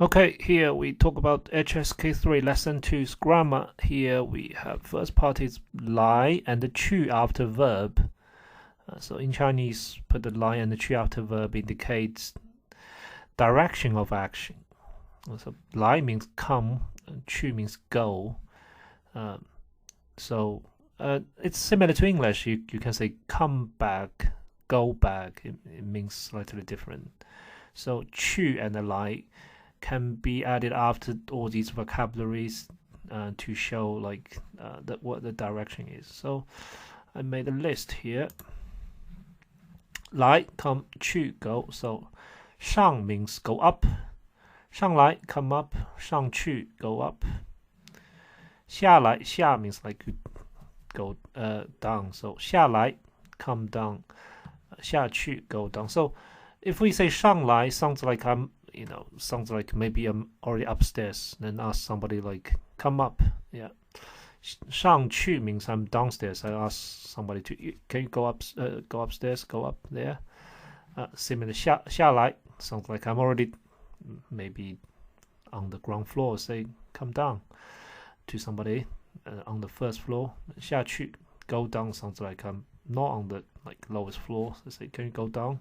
Okay, here we talk about HSK3 lesson 2's grammar. Here we have first part is 来 and the 去 after verb. So in Chinese, put the 来 and the 去 after verb indicates direction of action. So 来 means come, and 去 means go. So it's similar to English. You can say come back, go back. It means slightly different. So 去 and the 来 can be added after all these vocabularies to show what the direction is. So I made a list here. 来 come 去 go. So 上 means go up. 上来 come up. 上去 go up. 下来 下 means like go down. So 下来 come down. 下去 go down. So if we say 上来 sounds like sounds like maybe I'm already upstairs. Then ask somebody like, come up. Yeah. 上去 means I'm downstairs. I ask somebody can you go upstairs, go up there. Similar 下来 sounds like I'm already maybe on the ground floor. Say, come down to somebody on the first floor. 下去 go down sounds like I'm not on the lowest floor. So say, can you go down?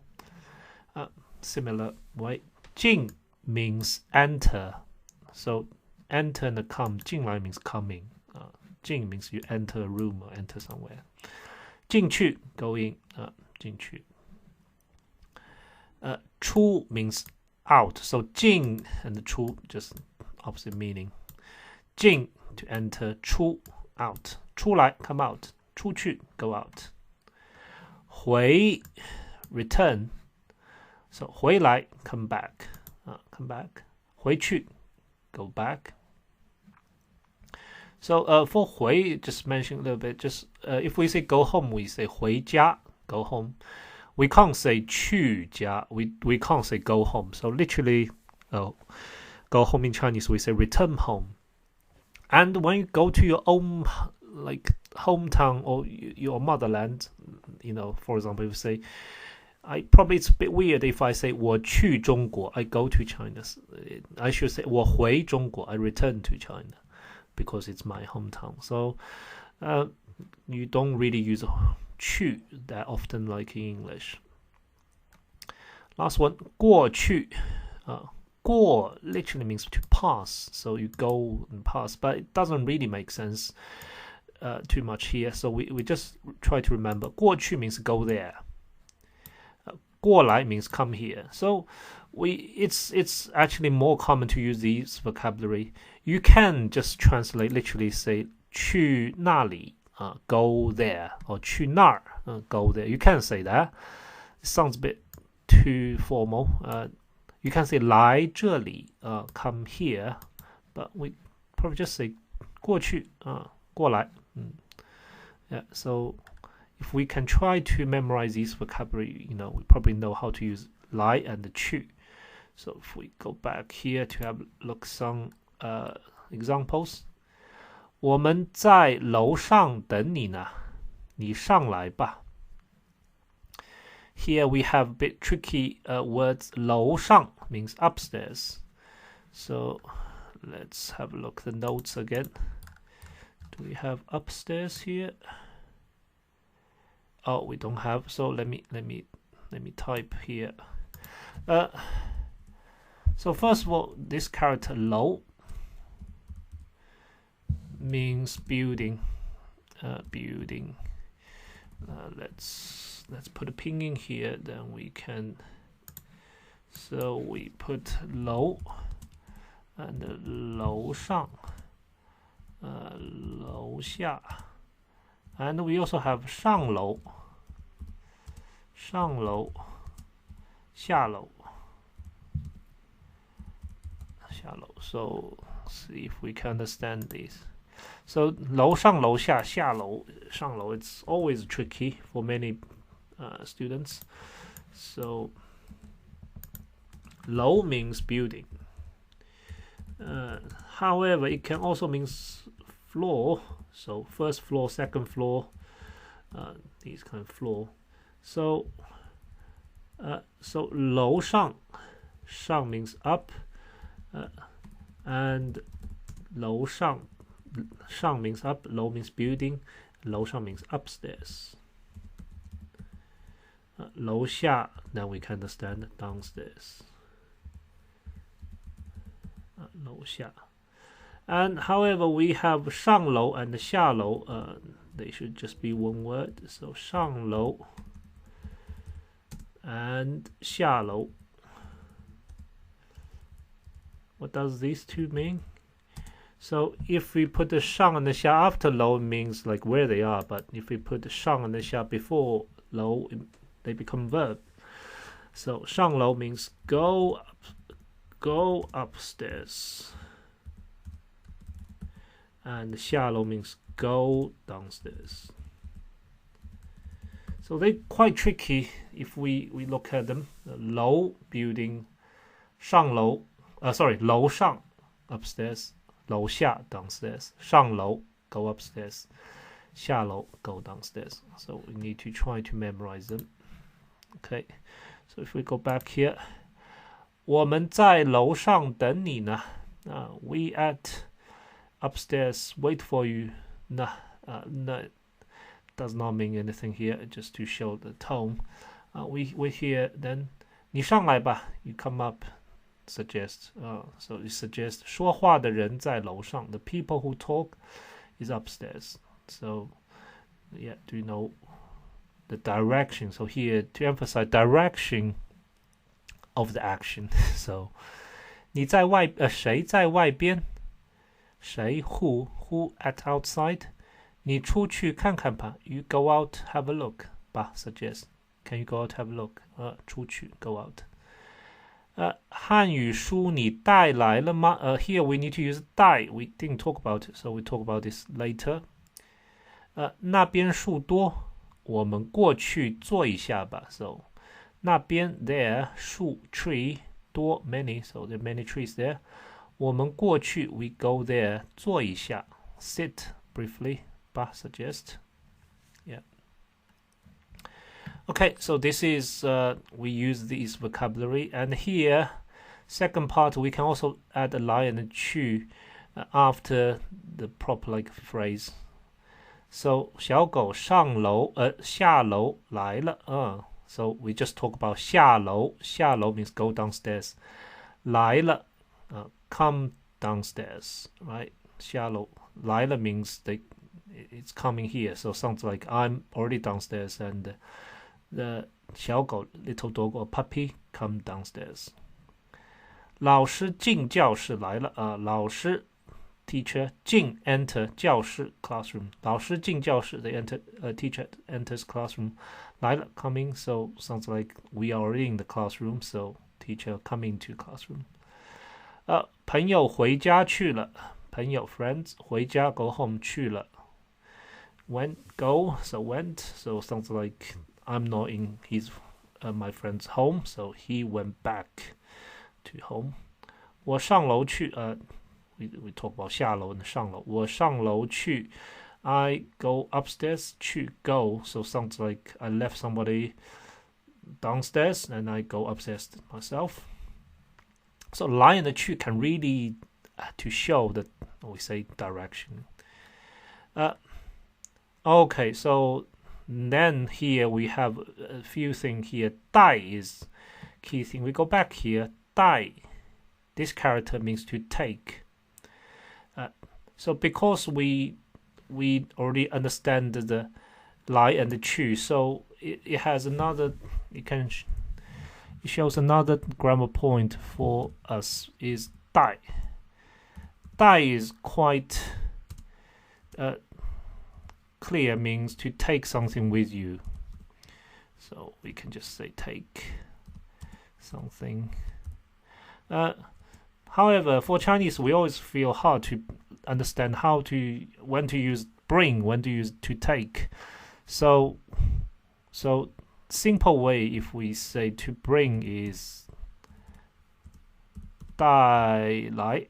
Similar way. 进 means enter. So enter and come. 进来 means coming. 进 means you enter a room or enter somewhere. 进去 go in. 进去. 出 means out. So 进 and 出 just opposite meaning. 进 to enter. 出 out. 出来 come out. 出去 go out. 回 return. So 回来 come back. Come back. 回去 go back. So for 回, just mention a little bit. Just if we say go home, we say 回家 go home. We can't say 去家. We can't say go home. So literally, go home in Chinese we say return home. And when you go to your own hometown or your motherland, for example, you say, it's a bit weird if I say 我去中国, I go to China. I should say 我回中国, I return to China, because it's my hometown. So you don't really use 去 that often like in English. Last one, 过去. 过 literally means to pass, so you go and pass, but it doesn't really make sense too much here. So we just try to remember 过去 means go there. 过来 means come here. So it's actually more common to use these vocabulary. You can just translate, literally say 去那里 go there, or 去那儿 go there. You can say that. It sounds a bit too formal. You can say 来这里 come here, but we probably just say 过去过来. Yeah, so if we can try to memorize these vocabulary, we probably know how to use 来 and 去. So if we go back here to have look some examples. 我们在楼上等你呢，你上来吧. Here we have a bit tricky words. 楼上 means upstairs. So let's have a look at the notes again. Do we have upstairs here? Oh, we don't have. So let me type here. So first of all, this character 楼 means building. Building. Let's put a pinyin here. Then we can. So we put 楼 and 楼上, 楼下, and we also have 上楼, 上楼, 下楼, 下楼. So see if we can understand this. So 楼上楼下下楼上楼, it's always tricky for many students. So 楼 means building. However, it can also mean floor. So first floor, second floor, these kind of floor. So 楼上 means up. and 楼上 上 means up, 楼 means building, 楼上 means upstairs. 楼下 then we can understand downstairs. 楼下 and however we have 上楼 and 下楼 they should just be one word, so 上楼 and 下楼. What does these two mean? So if we put the 上 and the 下 after 楼 it means like where they are, but if we put the 上 and the 下 before 楼 they become verb. So 上楼 means go upstairs, and 下楼 means go downstairs. So they're quite tricky if we look at them. 楼 building, 上楼 楼上 upstairs, 楼下 downstairs, 上楼 go upstairs, 下楼 go downstairs. So we need to try to memorize them. Okay, so if we go back here, 我们在楼上等你呢. We at upstairs wait for you. No, does not mean anything here, just to show the tone. We're here then. 你上来吧, you come up, suggest. So you suggest 说话的人在楼上. The people who talk is upstairs. So yeah, do you know the direction? So here to emphasize direction of the action. So 你在外谁在外边? 谁 who at outside? 你出去看看吧. You go out, have a look. 吧 suggest. Can you go out, have a look? 出去 go out. 汉语书你带来了吗? Here we need to use 带. We didn't talk about it, so we talk about this later. 那边树多, 我们过去坐一下吧. So 那边 there, 树 tree, 多 many, so there are many trees there. 我们过去 we go there, 坐一下 sit briefly, 吧 suggest. Yeah. Okay, so this is we use this vocabulary, and here second part we can also add a lie and a 去 after the proper like phrase. So 小狗上楼下楼来了. So we just talk about 下楼. 下楼 means go downstairs. 来了 come downstairs, right? 下楼来了 means it's coming here. So sounds like I'm already downstairs, and the 小狗 little dog or puppy come downstairs. 老师进教室来了. 老师 teacher 进 enter 教室 classroom. 老师进教室 they enter teacher enters classroom. 来了 coming, so sounds like we are already in the classroom, so teacher coming to classroom. 朋友回家去了. 朋友 friends 回家 go home 去了. Went go, so went, so sounds like I'm not in his my friend's home, so he went back to home. 我上楼去 we talk about 下楼 and 上楼. 我上楼去 I go upstairs, 去 go, so sounds like I left somebody downstairs and I go upstairs myself. So 来 and the 去 can really to show that we say direction. Okay, so then here we have a few things here. 带 is key thing. We go back here. 带, this character means to take. So because we already understand the 来 and the 去, so it has another, it shows another grammar point for us is 带. 带 is quite clear, means to take something with you. So we can just say take something. However, for Chinese, we always feel hard to understand when to use bring, when to use to take. So simple way if we say to bring is 带来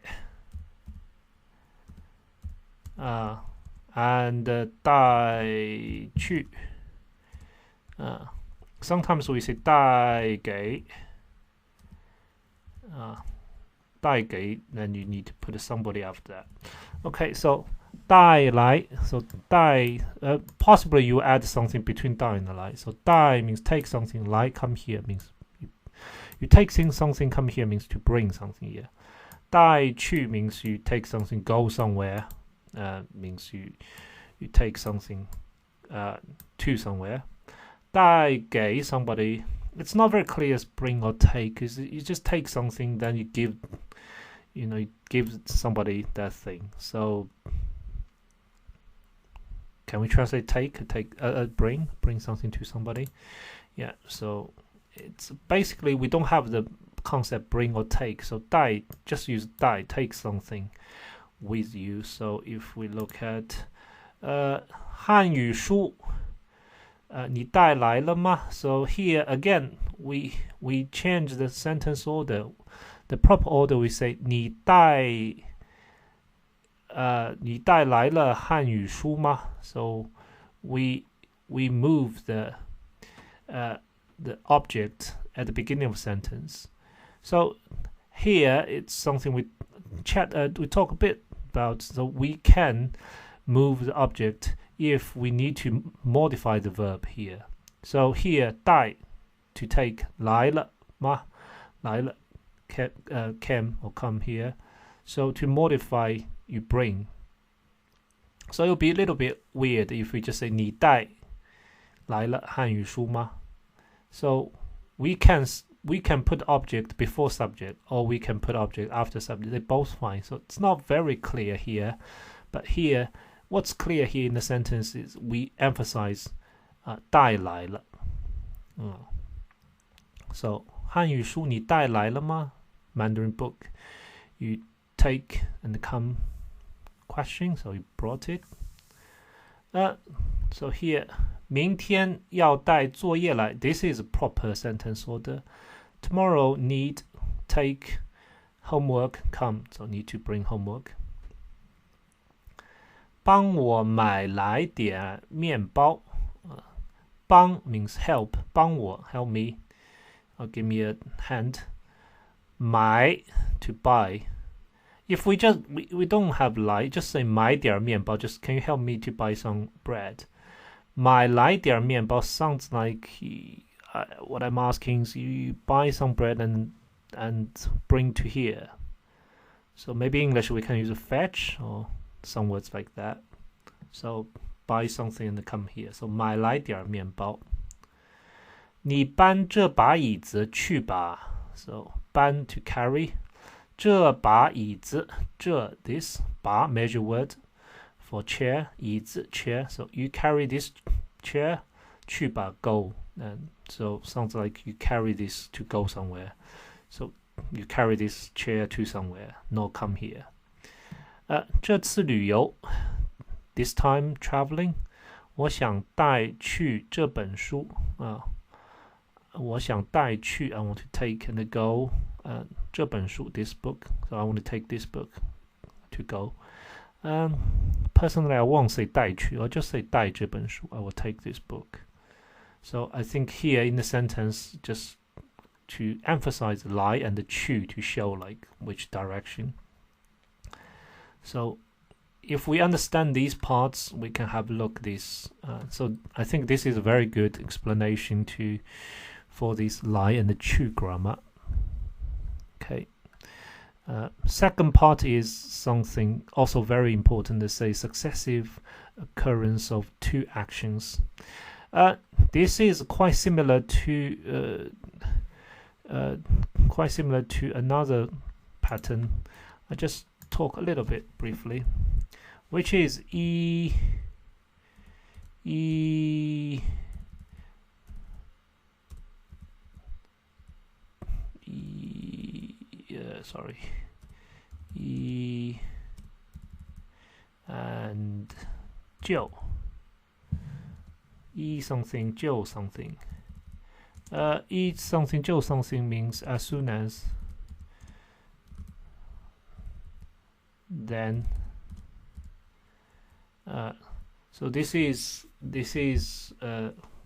and 带去 sometimes we say 带给带给, then you need to put somebody after that. Okay, so 带来, so 带, possibly you add something between 带 and 来. So 带 means take something, 来 come here means you take something, come here means to bring something here. 带去 means you take something, go somewhere, means you take something to somewhere. 带给 somebody, it's not very clear as bring or take, because you just take something, then you give somebody that thing. So can we translate take bring something to somebody? Yeah, so it's basically we don't have the concept bring or take, so 带 just use 带 take something with you. So if we look at 汉语书你带来了吗? So here again we change the sentence order. The proper order we say 你带来了汉语书吗? So we move the object at the beginning of a sentence. So here it's something we talk a bit about. So we can move the object if we need to modify the verb here. So here 带 to take 来了吗? 来了 came or come here. So to modify you bring. So it'll be a little bit weird if we just say 你带来了汉语书吗? So we can put object before subject, or we can put object after subject. They're both fine. So it's not very clear here, but here what's clear here in the sentence is we emphasize 带来了. So 汉语书你带来了吗? Mandarin book you take and come question, so you brought it. So here 明天要带作业来. This is a proper sentence order. Tomorrow need take homework come, so need to bring homework. 帮我买来点面包. 帮 means help. 帮我 help me. Give me a hand. 买 to buy. If we don't have 来, just say 买点面包. Just can you help me to buy some bread? 买来点面包 sounds like what I'm asking is you buy some bread and bring to here. So maybe English we can use a fetch or some words like that. So buy something and come here. So 买来点面包. 你搬这把椅子去吧. So 搬 to carry. 这把椅子, 这 this 把 measure word for chair, 椅子 chair. So you carry this chair 去吧 go. And so sounds like you carry this to go somewhere. So you carry this chair to somewhere, not come here. 这次旅游 this time traveling, 我想带去这本书. 我想带去 I want to take and go 这本书 this book. So I want to take this book to go. Personally, I won't say 带去, I'll just say 带这本书. I will take this book. So I think here in the sentence, just to emphasize 来 and the 去 to show like which direction. So if we understand these parts, we can have a look at this. So I think this is a very good explanation for this 来 and the 去 grammar. Okay. Second part is something also very important to say, successive occurrence of two actions. This is quite similar to another pattern. I just talk a little bit briefly, which is and 就 something 就 something. Eat something 就 something means as soon as, then. So this is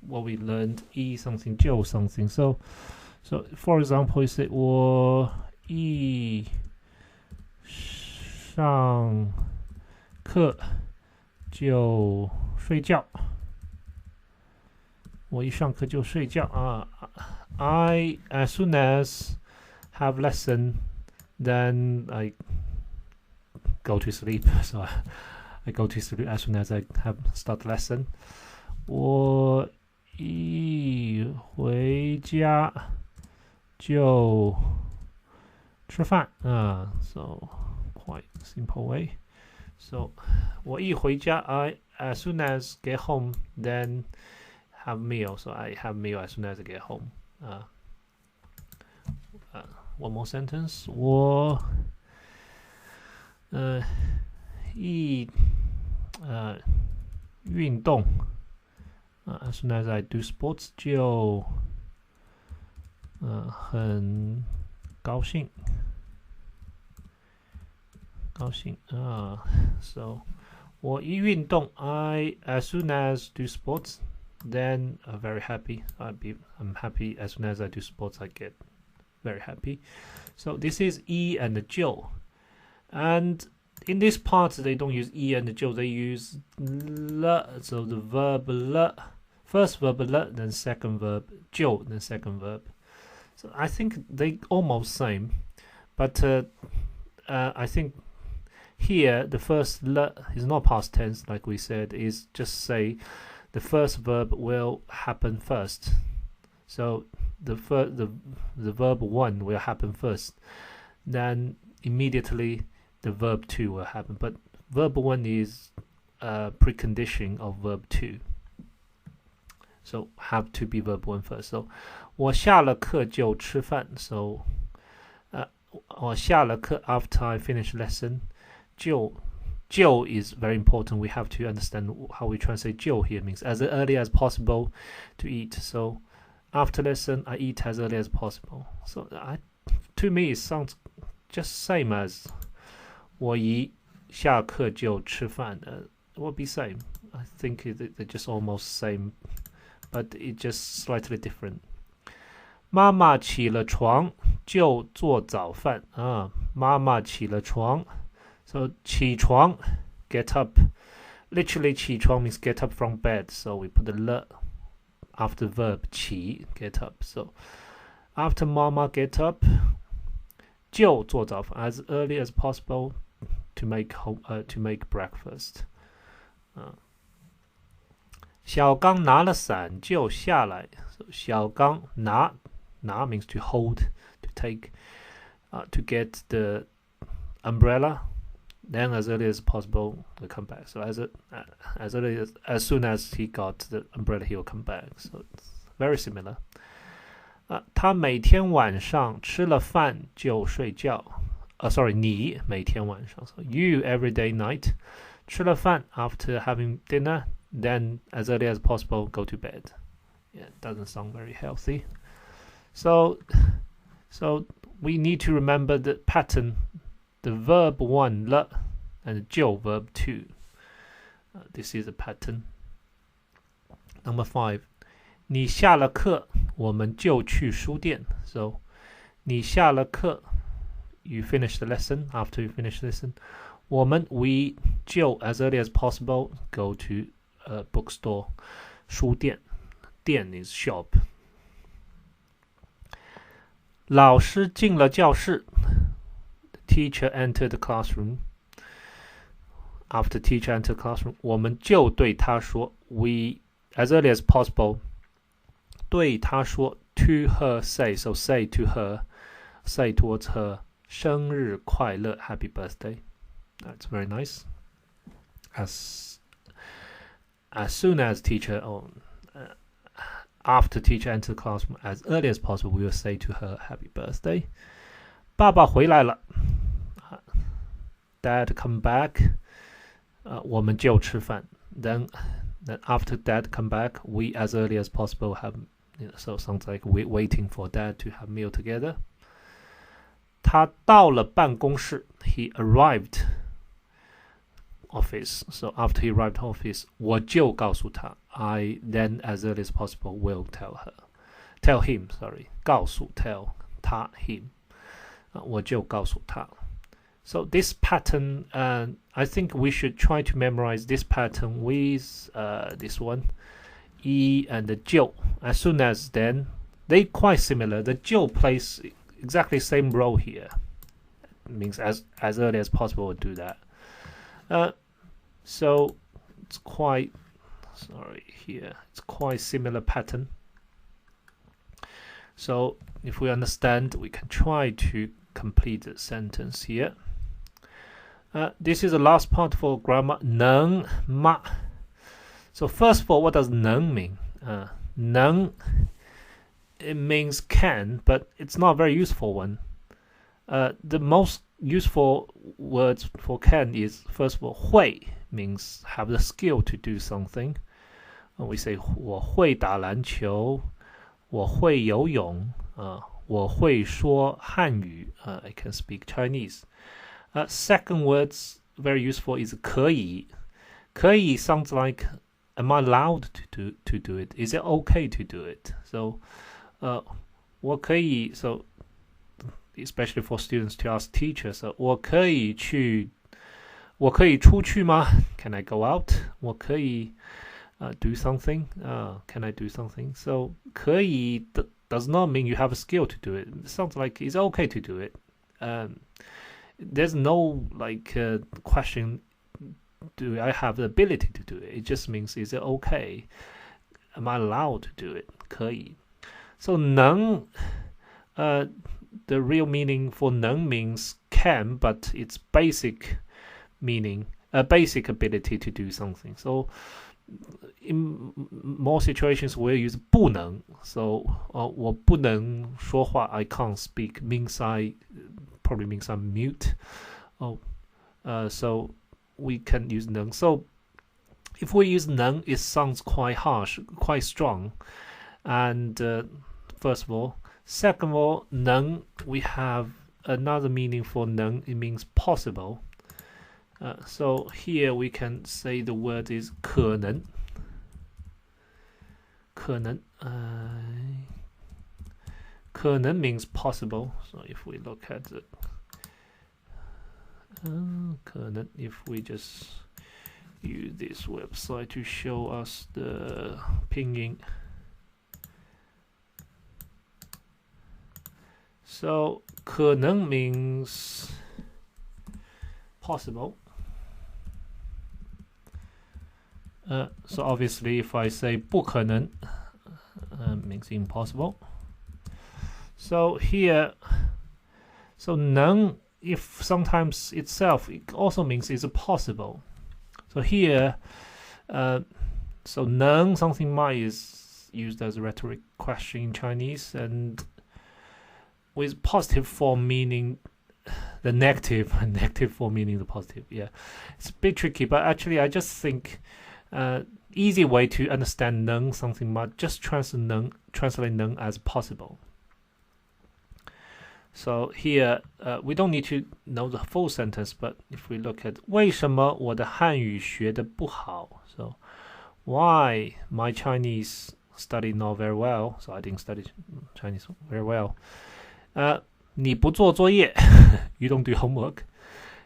what we learned, eat something 就 something. So for example, you say 我一上课就睡觉。我一上课就睡觉啊。I as soon as have lesson, then I go to sleep. So I go to sleep as soon as I have start lesson. 我一回家就吃饭啊。So quite simple way. So 我一回家 I as soon as get home, then have meal. So I have meal as soon as I get home. One more sentence. 我运动as soon as I do sports 就很高兴So 我一运动 I as soon as do sports, then very happy. I'm happy as soon as I do sports. I get very happy. So this is E and Jiu, and in this part they don't use E and Jiu, they use le. So the verb le, first verb le, then second verb Jiu, then second verb. So I think they almost same, but I think here the first le is not past tense like we said, is just say the first verb will happen first. So the verb 1 will happen first, then immediately the verb 2 will happen. But verb 1 is a precondition of verb 2. So have to be verb 1 first. So 我下了课就吃饭. So 我下了课 after I finish lesson. 就 is very important. We have to understand how we translate 就 here means as early as possible to eat. So after lesson, I eat as early as possible. So to me, it sounds just same as 我一下课就吃饭. Would be same. I think they're just almost same, but it just slightly different. 妈妈起了床就做早饭啊。妈妈起了床 So 起床 get up. Literally 起床 means get up from bed. So we put the le after verb 起 get up. So after mama get up 就做早饭 as early as possible to make breakfast. 小刚拿了伞就下来 So 小刚拿 means to hold, to take, to get the umbrella. Then as early as possible he'll come back. So as soon as he got the umbrella he'll come back. So it's very similar. 他每天晚上吃了饭就睡觉。Sorry, 你每天晚上 So you every day night 吃了饭 after having dinner, then as early as possible go to bed. Yeah, it doesn't sound very healthy. So we need to remember the pattern. The verb 1 le and 就 verb 2. This is a pattern. Number 5. 你下了课我们就去书店 So 你下了课 You finish the lesson. After you finish the lesson 我们 we 就 as early as possible go to a bookstore. 书店 店 is shop. 老师进了教室 Teacher entered the classroom. After teacher entered the classroom 我们就对他说 We as early as possible 对他说 to her say. So say to her, say towards her 生日快乐 Happy birthday. That's very nice. As soon as teacher after teacher entered the classroom, as early as possible we will say to her Happy birthday. 爸爸回来了 Dad come back. 我们就吃饭 then after Dad come back, we as early as possible have, so sounds like we're waiting for Dad to have meal together. 他到了办公室 He arrived office. So after he arrived office 我就告诉他 I then as early as possible will tell him, sorry. 告诉 tell 他 him. 我就告诉他 So this pattern, I think we should try to memorize this pattern with this one, 一 and the 就. As soon as then, they quite similar. The 就 plays exactly same role here. It means as early as possible we'll do that. So it's quite, here. It's quite similar pattern. So if we understand, we can try to complete the sentence here. This is the last part for grammar. 能 ma. So first of all, what does 能 mean? 能, it means can, but it's not a very useful one. The most useful words for can is, first of all, 会 means have the skill to do something. We say 我会打篮球, 我会游泳, 我会说汉语, I can speak Chinese. Second words very useful is 可以. 可以 sounds like, am I allowed to do it? Is it okay to do it? So 我可以, so especially for students to ask teachers, 我可以出去吗? Can I go out? 我可以do something? Can I do something? So 可以 does not mean you have a skill to do it. It sounds like it's okay to do it. There's no question, do I have the ability to do it? It just means, is it okay? Am I allowed to do it? 可以. So 能, the real meaning for 能 means can, but it's basic meaning, basic ability to do something. So in more situations we'll use 不能. So 我不能说话, I can't speak, means probably means I'm mute. So we can use 能. So if we use 能, it sounds quite harsh, quite strong. And first of all, second of all, 能, we have another meaning for 能, it means possible. So here we can say the word is 可能. 可能, 可能 means possible. So if we look at it, 可能, if we just use this website to show us the pinyin. So 可能 means possible. So obviously if I say 不可能, means impossible. So here, so 能, if sometimes itself, it also means it's possible. So here, so 能 something might is used as a rhetoric question in Chinese, and with positive form meaning the negative, and negative form meaning the positive. Yeah, it's a bit tricky, but actually I just think easy way to understand 能 something might just translate 能 as possible. So here, we don't need to know the full sentence, but if we look at 为什么我的汉语学得不好? So why my Chinese study not very well? So I didn't study Chinese very well. 你不做作业 you don't do homework.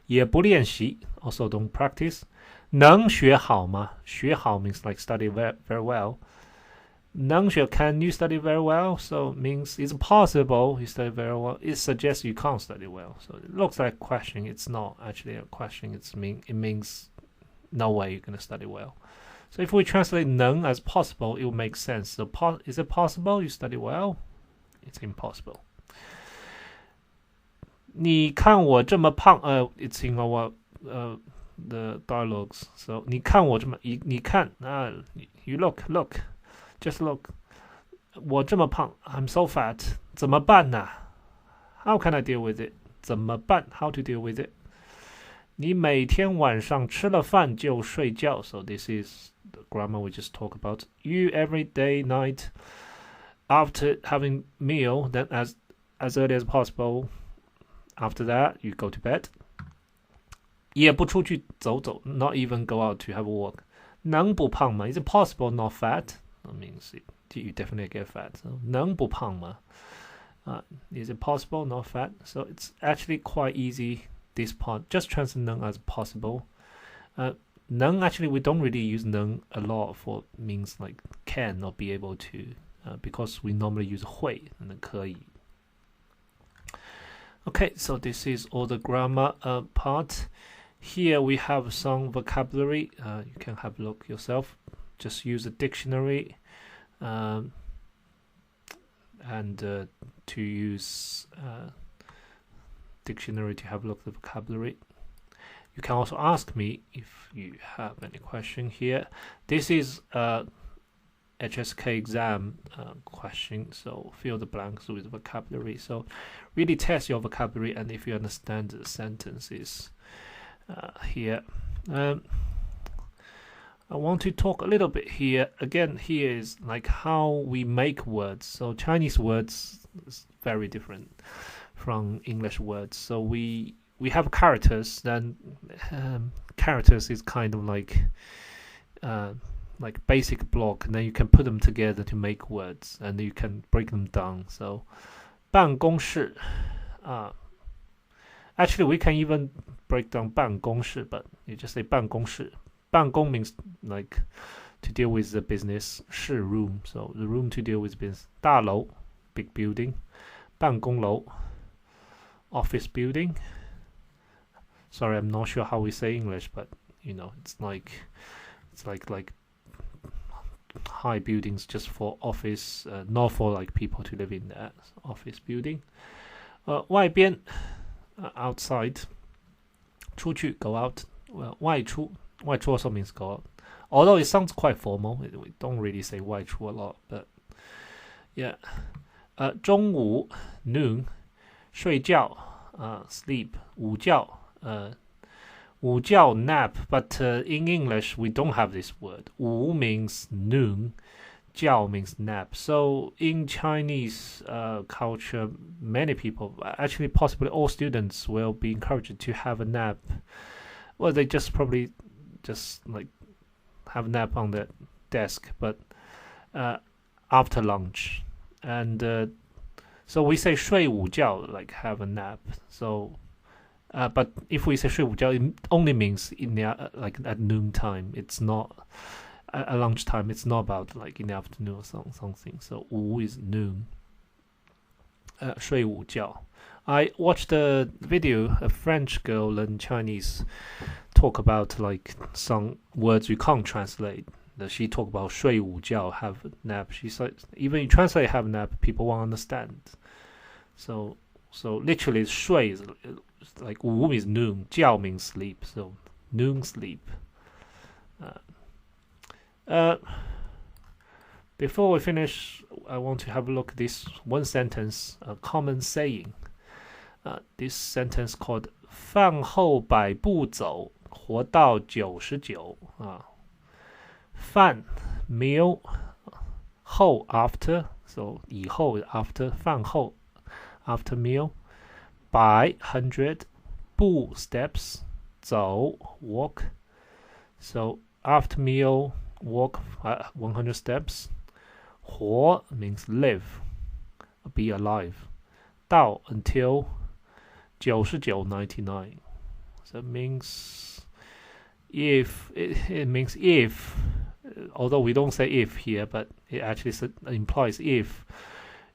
也不练习 also don't practice. 能学好吗? 学好 means like study very well. 能学 can you study very well? So it means it's possible you study very well. It suggests you can't study well. So it looks like a question. It's not actually a question. It means no way you're going to study well. So if we translate 能 as possible, it will make sense. So is it possible you study well? It's impossible. 你看我这么胖, it's in our the dialogues. So 你看我这么, 你看, you look, just look. 我这么胖, I'm so fat. 怎么办呢? How can I deal with it? 怎么办? How to deal with it? 你每天晚上吃了饭就睡觉. So this is the grammar we just talked about. You every day, night, after having meal, then as early as possible, after that, you go to bed. 也不出去走走, not even go out to have a walk. 能不胖吗? Is it possible not fat? That means you definitely get fat. So 能不胖吗? Is it possible not fat? So it's actually quite easy this part, just translate 能 as possible. 能 actually we don't really use 能 a lot for means like can or be able to, because we normally use 会 and 可以. Okay, so this is all the grammar part. Here we have some vocabulary. You can have a look yourself. Just use a dictionary and to use dictionary to have a look at the vocabulary. You can also ask me if you have any question here. This is HSK exam question, so fill the blanks with vocabulary. So really test your vocabulary and if you understand the sentences here. I want to talk a little bit here. Again, here is like how we make words. So Chinese words is very different from English words. So we have characters. Then characters is kind of like basic block, and then you can put them together to make words, and you can break them down. So 办公室 actually we can even break down 办公室, but you just say 办公室. 办公 means like to deal with the business. 室 room, so the room to deal with business. 大楼 big building. 办公楼 office building. Sorry, I'm not sure how we say English, but you know, it's like high buildings just for office, not for like people to live in that office building. 外边 outside. 出去 go out. Well, 外出 also means go out. Although it sounds quite formal, we don't really say 外出 a lot, but yeah. 中午 noon. 睡觉 sleep. 午觉 午觉 nap, but in English we don't have this word. 午 means noon, 觉 means nap. So in Chinese culture, many people, actually possibly all students, will be encouraged to have a nap. Well, they just probably just like have a nap on the desk, but after lunch. And so we say 睡午觉, like have a nap. So but if we say 睡午觉, it only means in the like at noon time. It's not at lunchtime. It's not about like in the afternoon or something. So 午 is noon. 睡午觉. I watched a video. A French girl learned Chinese. Talk about like some words you can't translate. She talked about 睡午觉, have a nap. She said even you translate have a nap, people won't understand. So literally 睡 is like 午 is noon, 觉 means sleep, so noon sleep. Before we finish, I want to have a look at this one sentence, a common saying. This sentence called 饭后百步走，活到99。饭 meal, 后 after, so 以后 after, 饭后 after meal. 百 100, 步 steps, 走 walk. So after meal, walk 100 steps. 活 means live, be alive. 到 until 99. So it means if it means if, although we don't say if here, but it actually implies if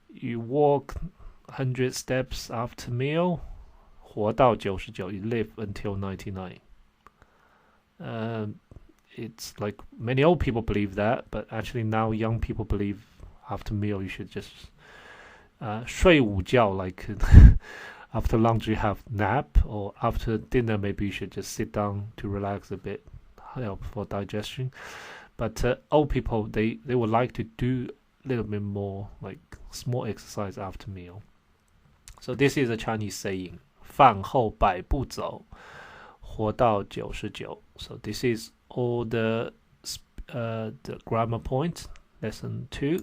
you walk 100 steps after meal, 活到99, you live until 99. It's like many old people believe that, but actually now young people believe after meal you should just 睡午觉, like after lunch you have nap, or after dinner maybe you should just sit down to relax a bit, help for digestion. But old people, they would like to do a little bit more like small exercise after meal. So this is a Chinese saying, 饭后百步走，活到99. So this is all the grammar point, lesson 2.